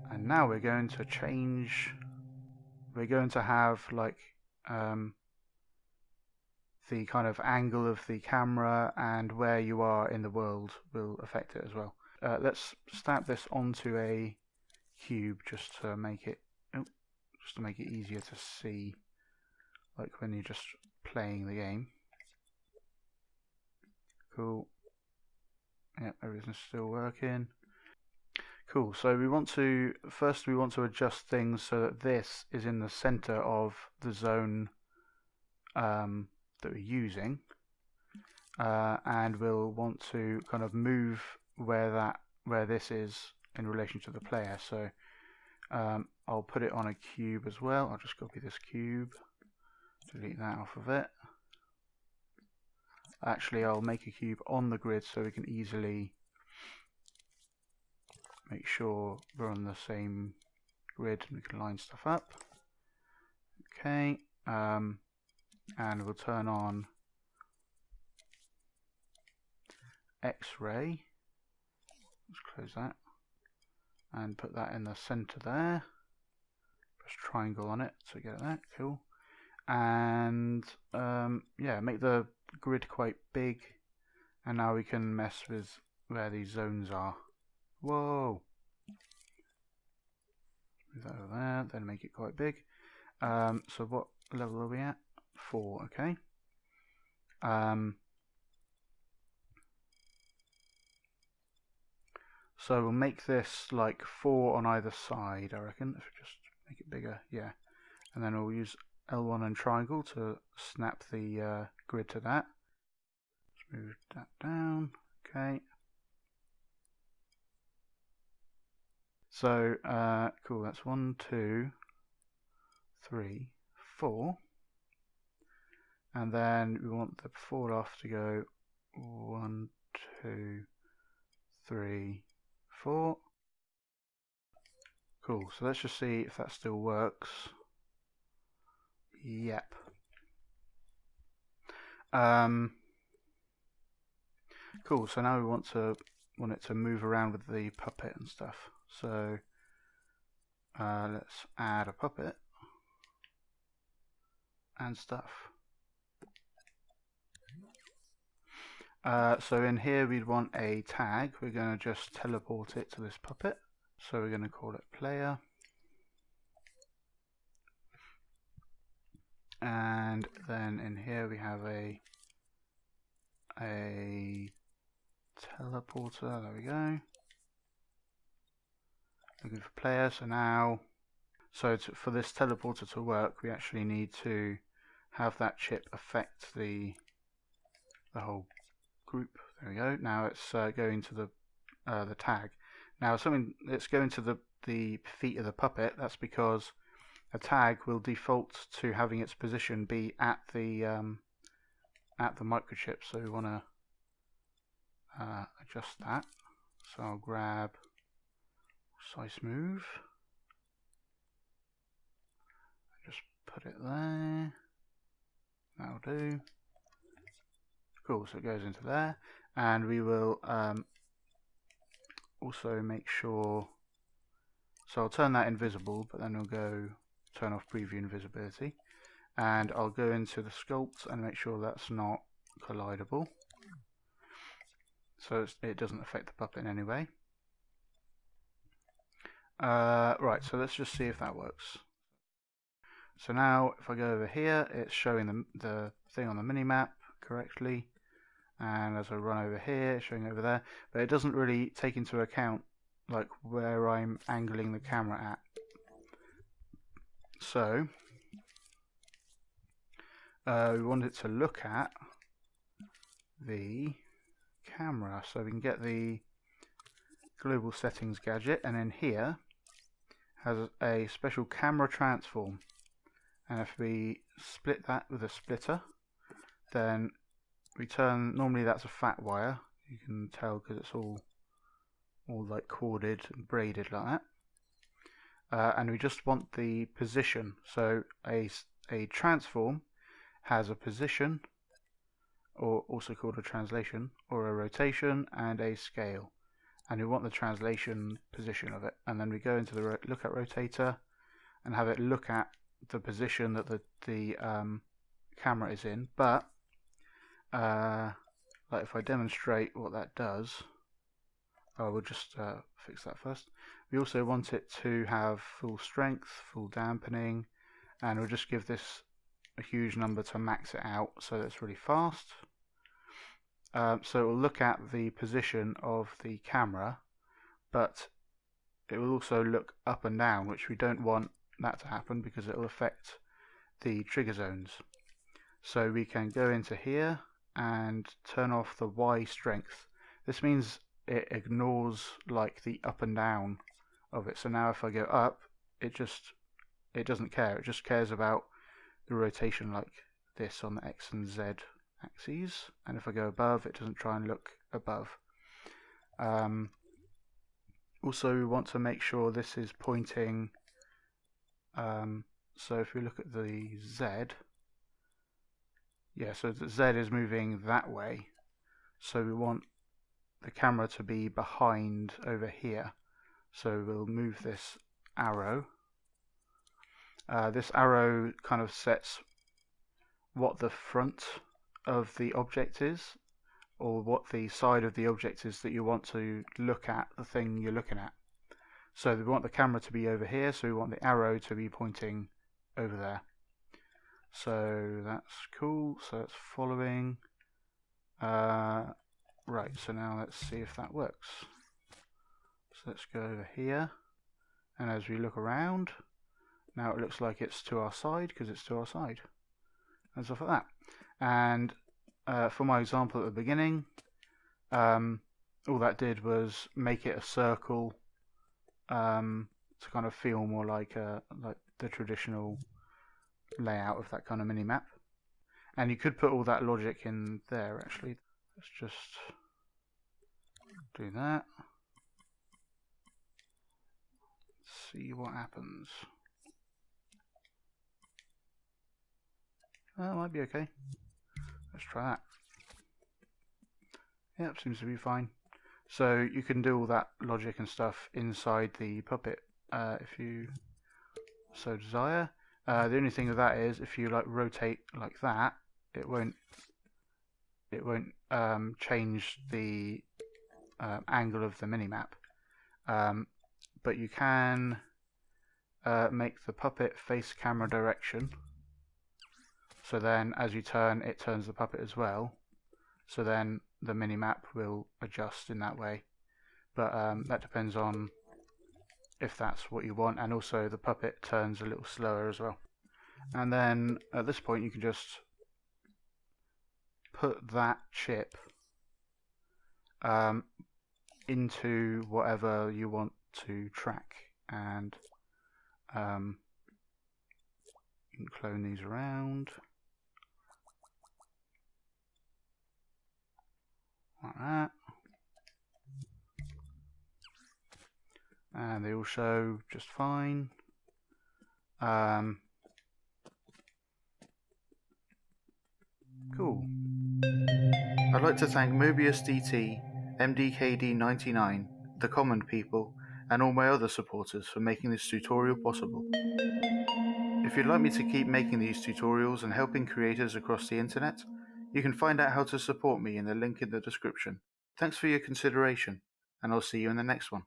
And now we're going to change, we're going to have like the kind of angle of the camera and where you are in the world will affect it as well. Let's stamp this onto a cube just to make it easier to see, like when you're just playing the game. Cool. Yep, everything's still working. Cool. So we want to adjust things so that this is in the center of the zone that we're using, and we'll want to kind of move where this is in relation to the player. So I'll put it on a cube as well. I'll just copy this cube, delete that off of it. Actually, I'll make a cube on the grid so we can easily make sure we're on the same grid and we can line stuff up. Okay, and we'll turn on X-ray. Let's close that and put that in the center there. Press triangle on it to get that. Cool. And yeah, make the grid quite big, and now we can mess with where these zones are. Whoa! Move that over there, then make it quite big. So what level are we at? 4, okay. So we'll make this like 4 on either side, I reckon, if we just make it bigger, yeah. And then we'll use L1 and triangle to snap the grid to that. Let's move that down, okay. So, cool, that's 1, 2, 3, 4. And then we want the fall off to go 1, 2, 3, 4. Cool, so let's just see if that still works. Yep. Cool, so now we want it to move around with the puppet and stuff. So let's add a puppet and stuff. So in here we'd want a tag. We're going to just teleport it to this puppet. So we're going to call it player. And then in here we have a teleporter. There we go. Looking for player. So now, for this teleporter to work, we actually need to have that chip affect the whole group. There we go. Now it's going to the tag. Now it's going to the feet of the puppet. That's because a tag will default to having its position be at the microchip. So we want to adjust that. So I'll grab size move. Just put it there. That'll do. Cool, so it goes into there, and we will also make sure, so I'll turn that invisible, but then we'll go turn off preview invisibility, and I'll go into the sculpt and make sure that's not collidable, so it doesn't affect the puppet in any way. Right, so let's just see if that works. So now if I go over here, it's showing the thing on the minimap correctly. And as I run over here, it's showing over there, but it doesn't really take into account like where I'm angling the camera at. So we want it to look at the camera, so we can get the global settings gadget, and in here has a special camera transform, and if we split that with a splitter, then normally that's a fat wire, you can tell because it's all like corded and braided like that, and we just want the position. So a transform has a position or also called a translation, or a rotation and a scale. And we want the translation position of it. And then we go into the look at rotator and have it look at the position that the camera is in. But like if I demonstrate what that does, we'll just fix that first. We also want it to have full strength, full dampening, and we'll just give this a huge number to max it out so that it's really fast. So it will look at the position of the camera, but it will also look up and down, which we don't want that to happen because it will affect the trigger zones. So we can go into here and turn off the Y strength. This means it ignores like the up and down of it. So now if I go up, it doesn't care. It just cares about the rotation like this on the X and Z axes. And if I go above, it doesn't try and look above. Also, we want to make sure this is pointing. So if we look at the Z, yeah, so the Z is moving that way. So we want the camera to be behind over here. So we'll move this arrow. This arrow kind of sets what the front of the object is, or what the side of the object is that you want to look at the thing you're looking at. So we want the camera to be over here, so we want the arrow to be pointing over there. So that's cool, so it's following. Right, so now let's see if that works. So let's go over here, and as we look around, now it looks like it's to our side because it's to our side, and stuff like that. And for my example at the beginning, all that did was make it a circle to kind of feel more like the traditional layout of that kind of mini-map. And you could put all that logic in there actually. Let's just do that. See what happens. That might be okay. Let's try that. Yep, seems to be fine. So you can do all that logic and stuff inside the puppet if you so desire. The only thing with that is if you like rotate like that, it won't change the angle of the minimap. But you can make the puppet face camera direction. So then as you turn, it turns the puppet as well. So then the minimap will adjust in that way. But that depends on if that's what you want, and also the puppet turns a little slower as well. And then at this point you can just put that chip into whatever you want to track, and you can clone these around like that, and they all show just fine. Cool. I'd like to thank Mobius DT, MDKD99, the Common People, and all my other supporters for making this tutorial possible. If you'd like me to keep making these tutorials and helping creators across the internet, you can find out how to support me in the link in the description. Thanks for your consideration, and I'll see you in the next one.